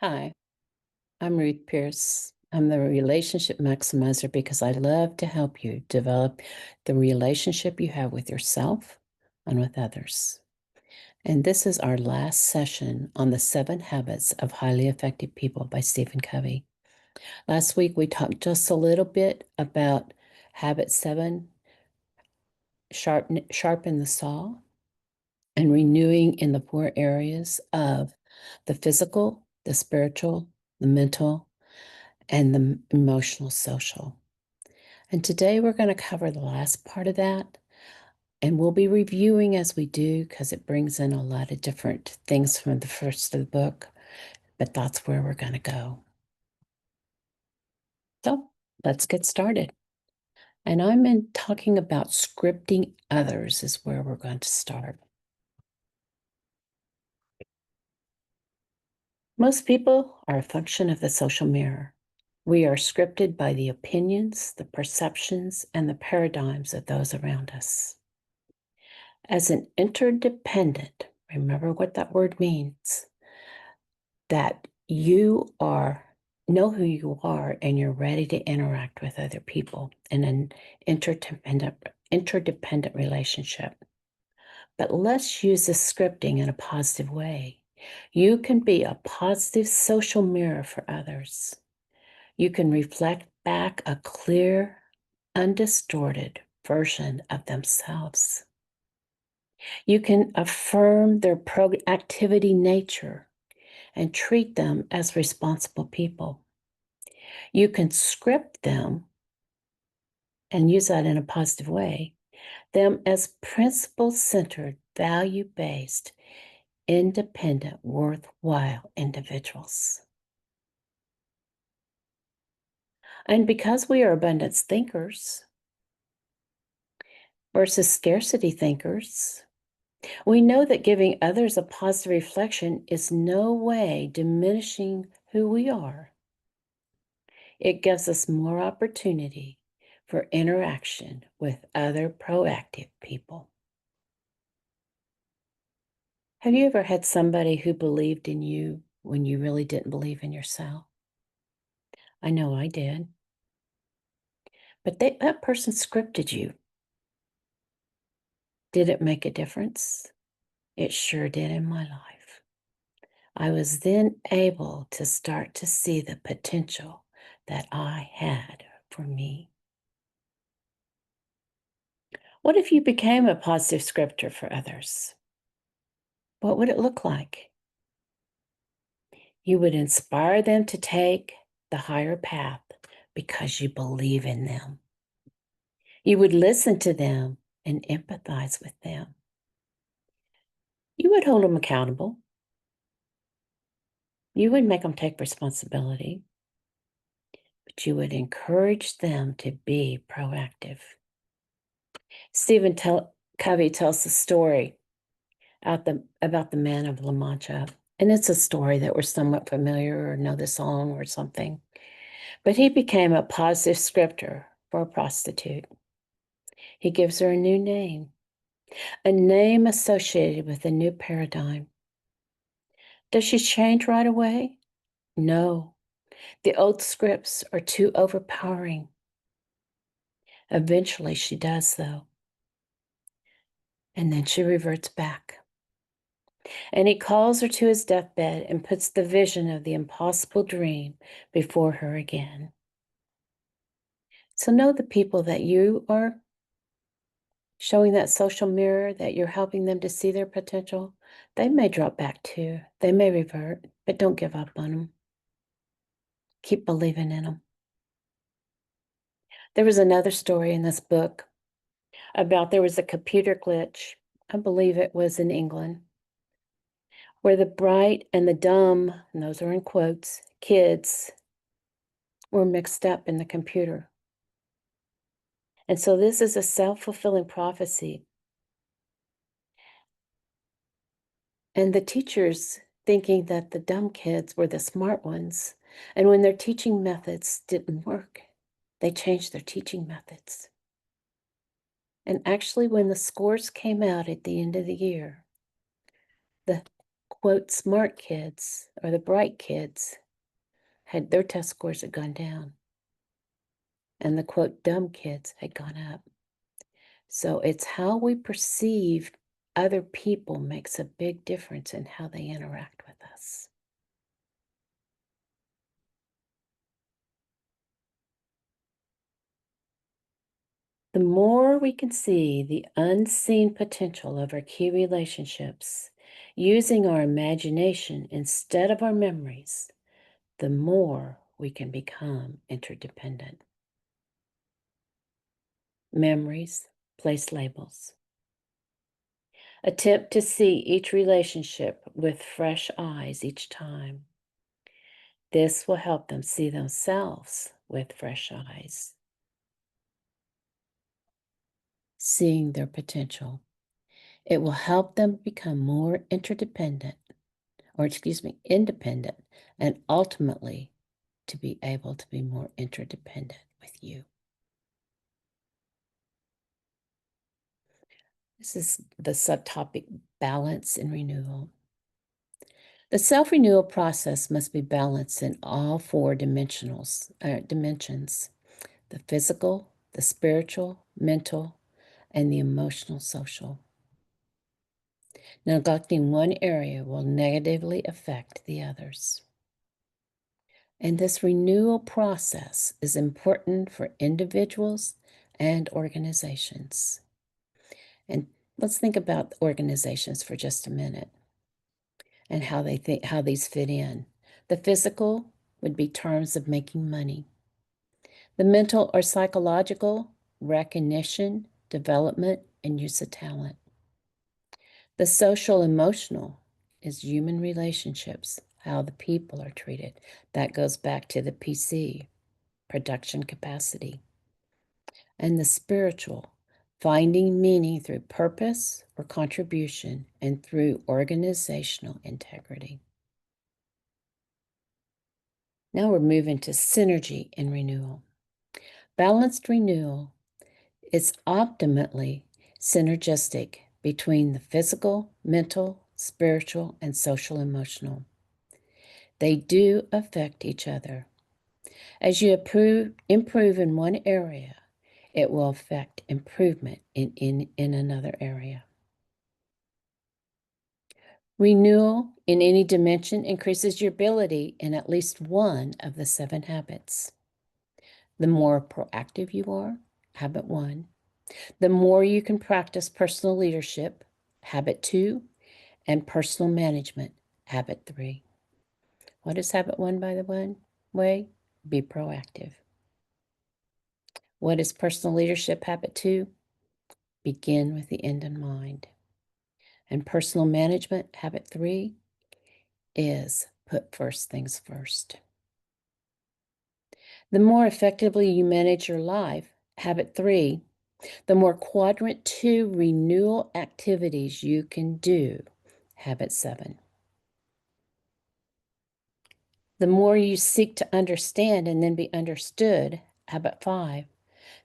Hi, I'm Ruth Pierce. I'm the relationship maximizer because I love to help you develop the relationship you have with yourself and with others. And this is our last session on the 7 Habits of Highly Effective People by Stephen Covey. Last week we talked just a little bit about habit 7, sharpen the saw, and renewing in the 4 areas of the physical, the spiritual, the mental, and the emotional social. And today we're going to cover the last part of that. And we'll be reviewing as we do because it brings in a lot of different things from the first of the book. But that's where we're going to go. So let's get started. And talking about scripting others is where we're going to start. Most people are a function of the social mirror. We are scripted by the opinions, the perceptions, and the paradigms of those around us. As an interdependent, remember what that word means, that you know who you are and you're ready to interact with other people in an interdependent relationship. But let's use the scripting in a positive way. You can be a positive social mirror for others. You can reflect back a clear, undistorted version of themselves. You can affirm their proactivity nature and treat them as responsible people. You can script them and use that in a positive way, them as principle-centered, value-based, independent, worthwhile individuals. And because we are abundance thinkers versus scarcity thinkers, we know that giving others a positive reflection is no way diminishing who we are. It gives us more opportunity for interaction with other proactive people. Have you ever had somebody who believed in you when you really didn't believe in yourself? I know I did. But that person scripted you. Did it make a difference? It sure did in my life. I was then able to start to see the potential that I had for me. What if you became a positive scripter for others? What would it look like? You would inspire them to take the higher path because you believe in them. You would listen to them and empathize with them. You would hold them accountable. You would make them take responsibility, but you would encourage them to be proactive. Covey tells the story about the man of La Mancha. And it's a story that we're somewhat familiar or know the song or something. But he became a positive scripter for a prostitute. He gives her a name associated with a new paradigm. Does she change right away? No. The old scripts are too overpowering. Eventually she does, though. And then she reverts back. And he calls her to his deathbed and puts the vision of the impossible dream before her again. So know the people that you are showing that social mirror, that you're helping them to see their potential. They may drop back too. They may revert, but don't give up on them. Keep believing in them. There was another story in this book about there was a computer glitch. I believe it was in England, where the bright and the dumb, and those are in quotes, kids were mixed up in the computer. And so this is a self-fulfilling prophecy. And the teachers thinking that the dumb kids were the smart ones. And when their teaching methods didn't work, they changed their teaching methods. And actually, when the scores came out at the end of the year, the quote, smart kids or the bright kids had their test scores had gone down, and the quote, dumb kids had gone up. So it's how we perceive other people makes a big difference in how they interact with us. The more we can see the unseen potential of our key relationships using our imagination instead of our memories, the more we can become interdependent. Memories place labels. Attempt to see each relationship with fresh eyes each time. This will help them see themselves with fresh eyes, seeing their potential. It will help them become more independent, and ultimately to be able to be more interdependent with you. This is the subtopic balance and renewal. The self-renewal process must be balanced in all four dimensions: the physical, the spiritual, mental, and the emotional social. Neglecting one area will negatively affect the others. And this renewal process is important for individuals and organizations. And let's think about organizations for just a minute and how these fit in. The physical would be terms of making money. The mental or psychological, recognition, development, and use of talent. The social emotional is human relationships, how the people are treated. That goes back to the PC, production capacity. And the spiritual, finding meaning through purpose or contribution and through organizational integrity. Now we're moving to synergy and renewal. Balanced renewal is optimally synergistic between the physical, mental, spiritual, and social emotional. They do affect each other. As you improve in one area, it will affect improvement in another area. Renewal in any dimension increases your ability in at least one of the 7 habits. The more proactive you are, habit 1. The more you can practice personal leadership, habit 2, and personal management, habit 3. What is habit 1, by the way? Be proactive. What is personal leadership, habit 2? Begin with the end in mind. And personal management, habit 3, is put first things first. The more effectively you manage your life, habit 3, the more quadrant 2 renewal activities you can do, habit 7. The more you seek to understand and then be understood, habit 5,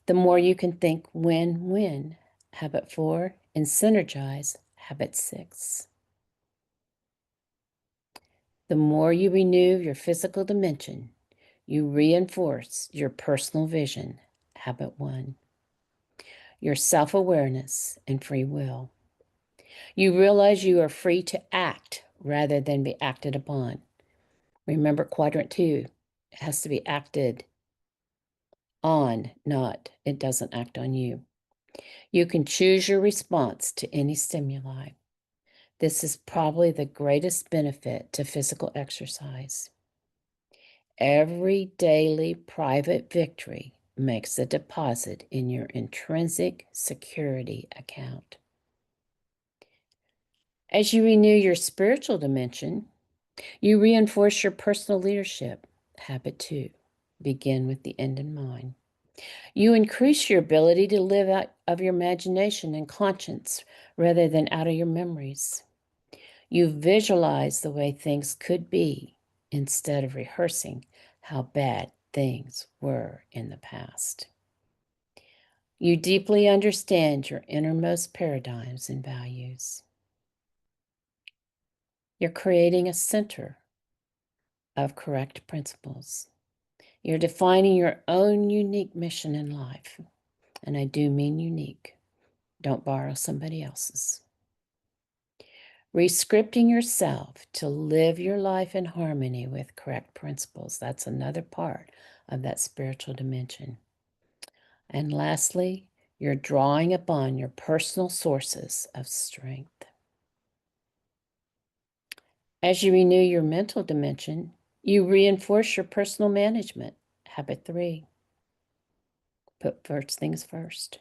the more you can think win-win, habit 4, and synergize, habit 6. The more you renew your physical dimension, you reinforce your personal vision, habit 1, your self-awareness and free will. You realize you are free to act rather than be acted upon. Remember, quadrant 2 has to be acted on, not it doesn't act on you. You can choose your response to any stimuli. This is probably the greatest benefit to physical exercise. Every daily private victory makes a deposit in your intrinsic security account. As you renew your spiritual dimension, you reinforce your personal leadership, habit 2. Begin with the end in mind. You increase your ability to live out of your imagination and conscience rather than out of your memories. You visualize the way things could be instead of rehearsing how bad things were in the past. You deeply understand your innermost paradigms and values. You're creating a center of correct principles. You're defining your own unique mission in life. And I do mean unique. Don't borrow somebody else's. Rescripting yourself to live your life in harmony with correct principles. That's another part of that spiritual dimension. And lastly, you're drawing upon your personal sources of strength. As you renew your mental dimension, you reinforce your personal management. Habit 3, put first things first.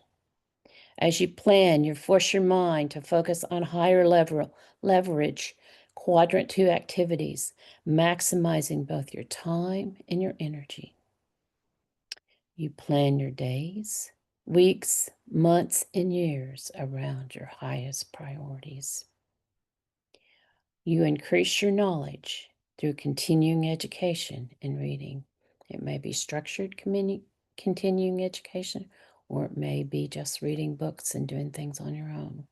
As you plan, you force your mind to focus on higher leverage, quadrant 2 activities, maximizing both your time and your energy. You plan your days, weeks, months, and years around your highest priorities. You increase your knowledge through continuing education and reading. It may be structured continuing education, or it may be just reading books and doing things on your own.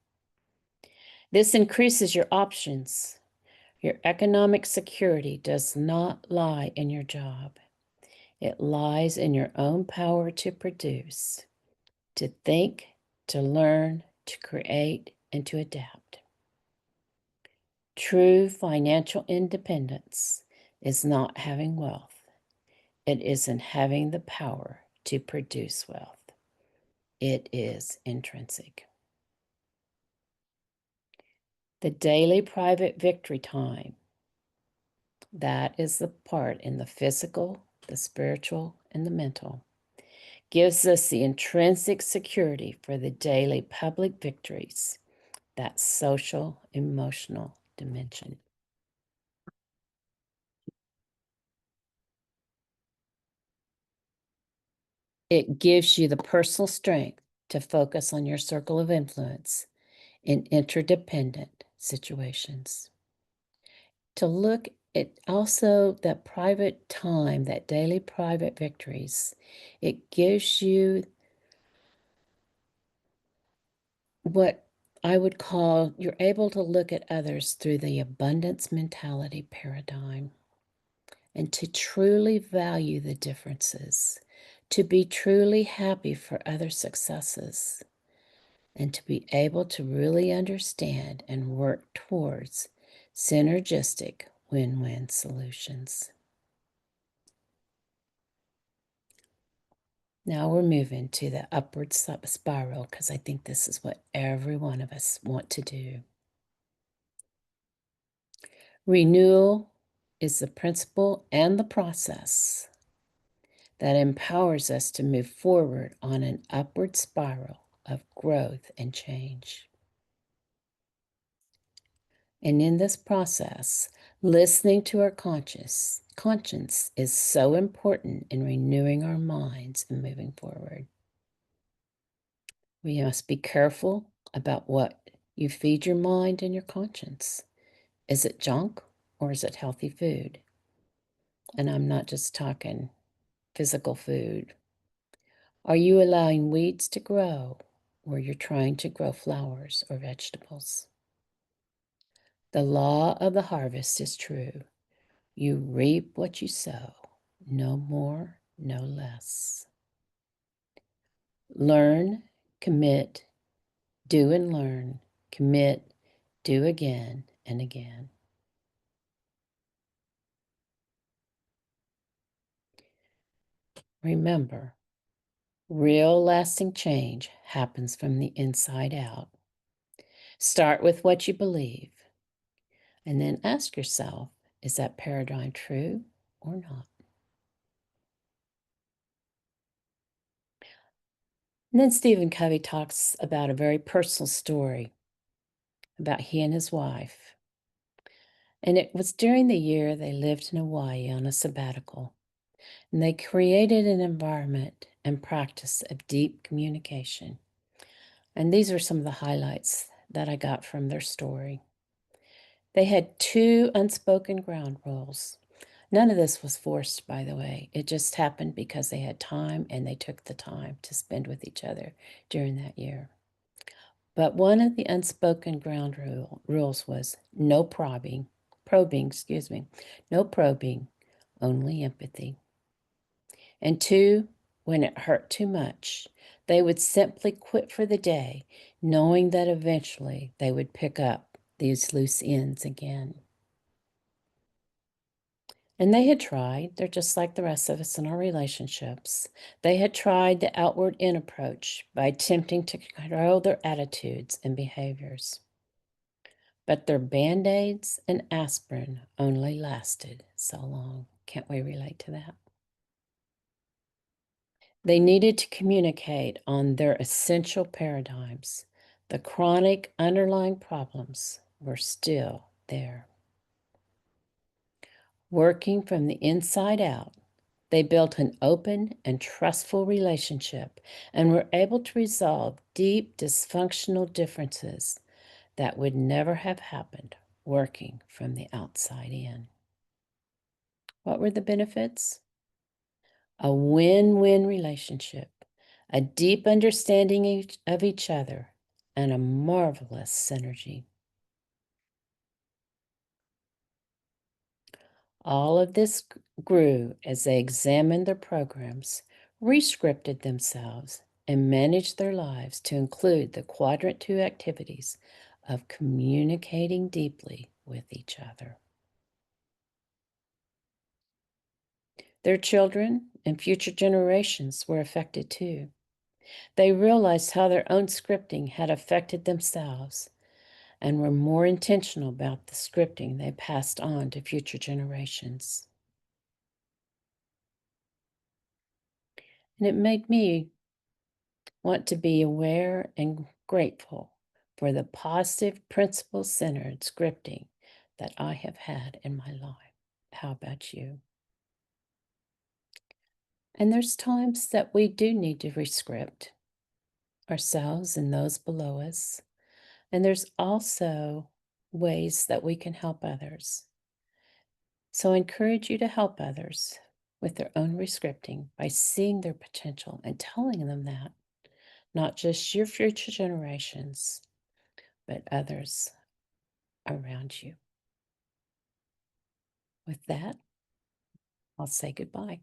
This increases your options. Your economic security does not lie in your job. It lies in your own power to produce, to think, to learn, to create, and to adapt. True financial independence is not having wealth. It isn't having the power to produce wealth. It is intrinsic. The daily private victory time, that is the part in the physical, the spiritual, and the mental, gives us the intrinsic security for the daily public victories, that social, emotional dimension. It gives you the personal strength to focus on your circle of influence in interdependent situations. To look at also that private time, that daily private victories, it gives you what I would call, you're able to look at others through the abundance mentality paradigm and to truly value the differences, to be truly happy for other successes, and to be able to really understand and work towards synergistic win-win solutions. Now we're moving to the upward spiral because I think this is what every one of us want to do. Renewal is the principle and the process that empowers us to move forward on an upward spiral of growth and change. And in this process, listening to our conscience is so important in renewing our minds and moving forward. We must be careful about what you feed your mind and your conscience. Is it junk or is it healthy food? And I'm not just talking physical food. Are you allowing weeds to grow or you're trying to grow flowers or vegetables? The law of the harvest is true. You reap what you sow, no more, no less. Learn, commit, do and learn, commit, do again and again. Remember, real lasting change happens from the inside out. Start with what you believe, and then ask yourself, is that paradigm true or not? And then Stephen Covey talks about a very personal story about he and his wife. And it was during the year they lived in Hawaii on a sabbatical. And they created an environment and practice of deep communication. And these are some of the highlights that I got from their story. They had 2 unspoken ground rules. None of this was forced, by the way. It just happened because they had time and they took the time to spend with each other during that year. But one of the unspoken ground rules was no probing probing, excuse me. No probing, only empathy. And two, when it hurt too much, they would simply quit for the day, knowing that eventually they would pick up these loose ends again. And they had tried, they're just like the rest of us in our relationships. They had tried the outward in approach by attempting to control their attitudes and behaviors. But their band aids and aspirin only lasted so long. Can't we relate to that? They needed to communicate on their essential paradigms. The chronic underlying problems were still there. Working from the inside out, they built an open and trustful relationship and were able to resolve deep dysfunctional differences that would never have happened working from the outside in. What were the benefits? A win-win relationship, a deep understanding of each other, and a marvelous synergy. All of this grew as they examined their programs, rescripted themselves, and managed their lives to include the quadrant 2 activities of communicating deeply with each other. Their children and future generations were affected too. They realized how their own scripting had affected themselves and were more intentional about the scripting they passed on to future generations. And it made me want to be aware and grateful for the positive principle centered scripting that I have had in my life. How about you? And there's times that we do need to rescript ourselves and those below us. And there's also ways that we can help others. So I encourage you to help others with their own rescripting by seeing their potential and telling them that, not just your future generations, but others around you. With that, I'll say goodbye.